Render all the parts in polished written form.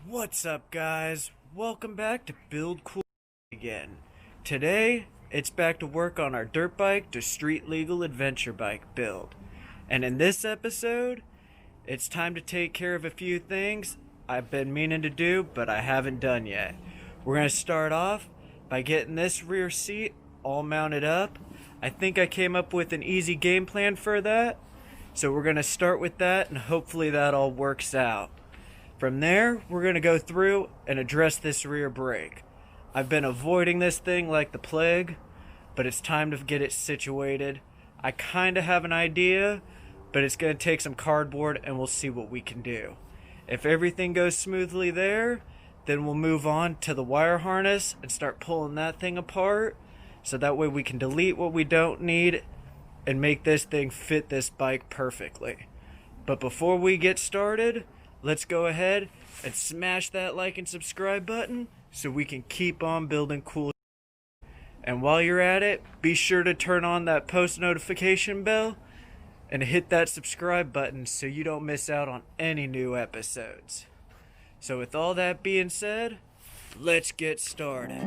What's up, guys? Welcome back to Build Cool again. Today, it's back to work on our dirt bike to street legal adventure bike build. And in this episode, it's time to take care of a few things I've been meaning to do, but I haven't done yet. We're going to start off by getting this rear seat all mounted up. I think I came up with an easy game plan for that. So we're going to start with that, and hopefully that all works out. From there, we're going to go through and address this rear brake. I've been avoiding this thing like the plague, but it's time to get it situated. I kind of have an idea, but it's going to take some cardboard and we'll see what we can do. If everything goes smoothly there, then we'll move on to the wire harness and start pulling that thing apart, so that way we can delete what we don't need and make this thing fit this bike perfectly. But before we get started, let's go ahead and smash that like and subscribe button so we can keep on building cool. And while you're at it, be sure to turn on that post notification bell and hit that subscribe button so you don't miss out on any new episodes. So with all that being said, let's get started.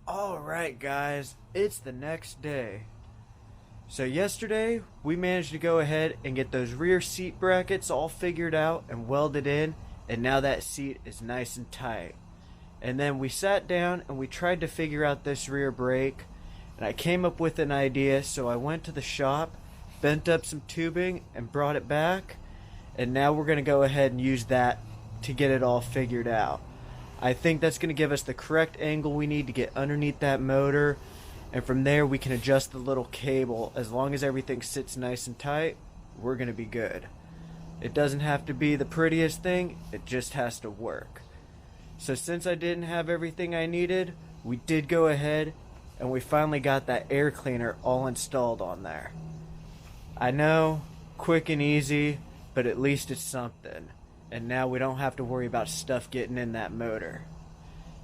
Alright guys, it's the next day. So yesterday, we managed to go ahead and get those rear seat brackets all figured out and welded in, and now that seat is nice and tight. And then we sat down and we tried to figure out this rear brake, and I came up with an idea, so I went to the shop, bent up some tubing and brought it back, and now we're going to go ahead and use that to get it all figured out. I think that's going to give us the correct angle we need to get underneath that motor, and from there we can adjust the little cable. As long as everything sits nice and tight, we're going to be good. It doesn't have to be the prettiest thing, it just has to work. So since I didn't have everything I needed, we did go ahead and we finally got that air cleaner all installed on there. I know, quick and easy, but at least it's something. And now we don't have to worry about stuff getting in that motor.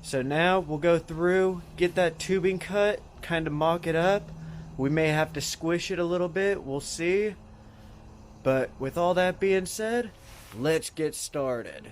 So now we'll go through, get that tubing cut, kind of mock it up. We may have to squish it a little bit, we'll see. But with all that being said, let's get started.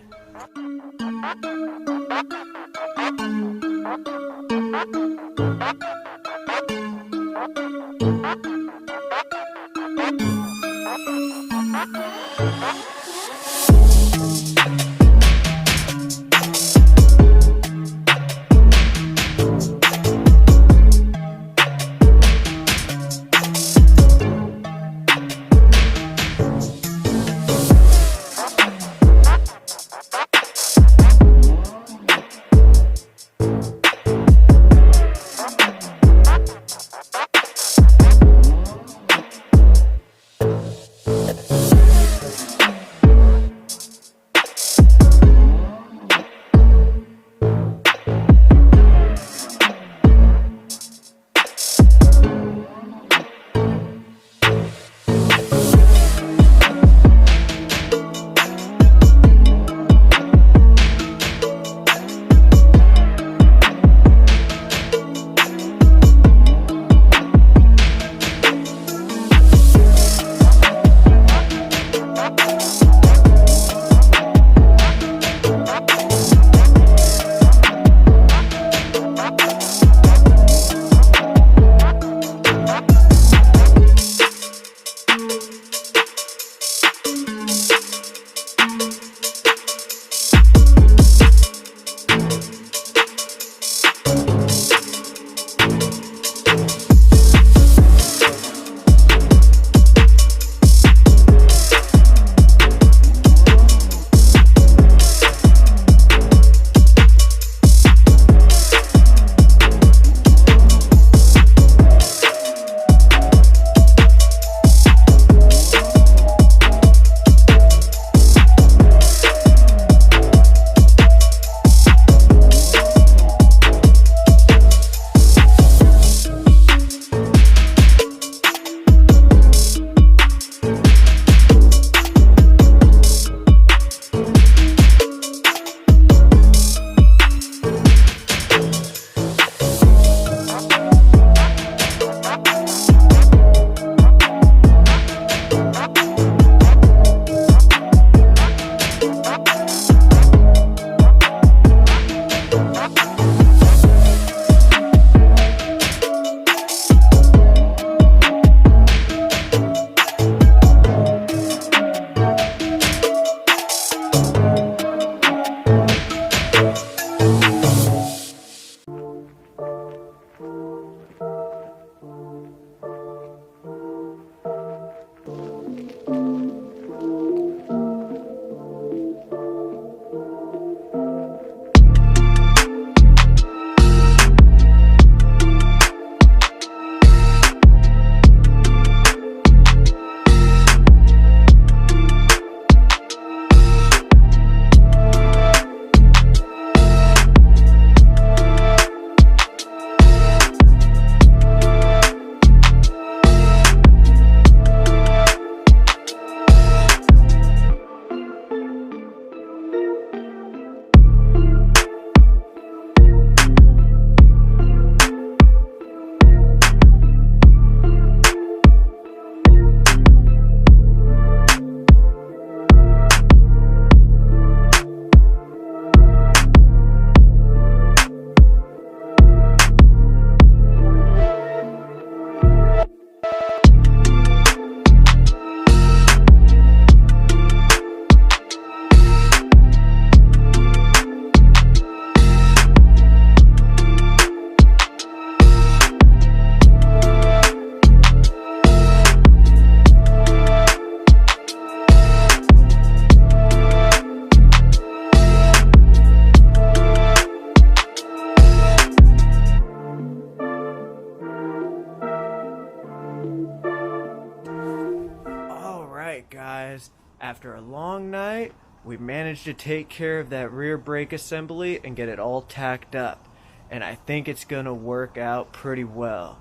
Alright guys, after a long night, we managed to take care of that rear brake assembly and get it all tacked up. And I think it's gonna work out pretty well.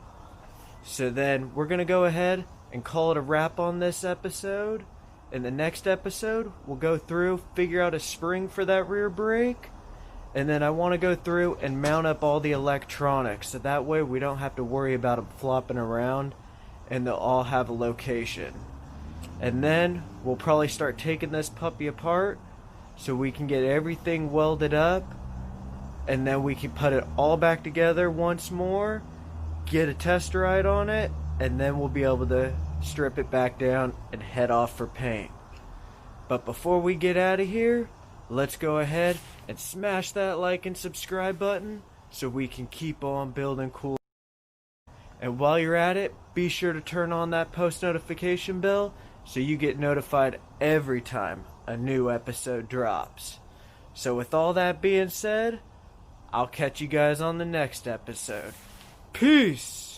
So then we're gonna go ahead and call it a wrap on this episode. In the next episode, we'll go through, figure out a spring for that rear brake, and then I want to go through and mount up all the electronics, so that way we don't have to worry about them flopping around, and they'll all have a location. And then we'll probably start taking this puppy apart, so we can get everything welded up, and then we can put it all back together once more, get a test ride on it, and then we'll be able to strip it back down and head off for paint. But before we get out of here, let's go ahead and smash that like and subscribe button so we can keep on building cool. And while you're at it, be sure to turn on that post notification bell so you get notified every time a new episode drops. So with all that being said, I'll catch you guys on the next episode. Peace!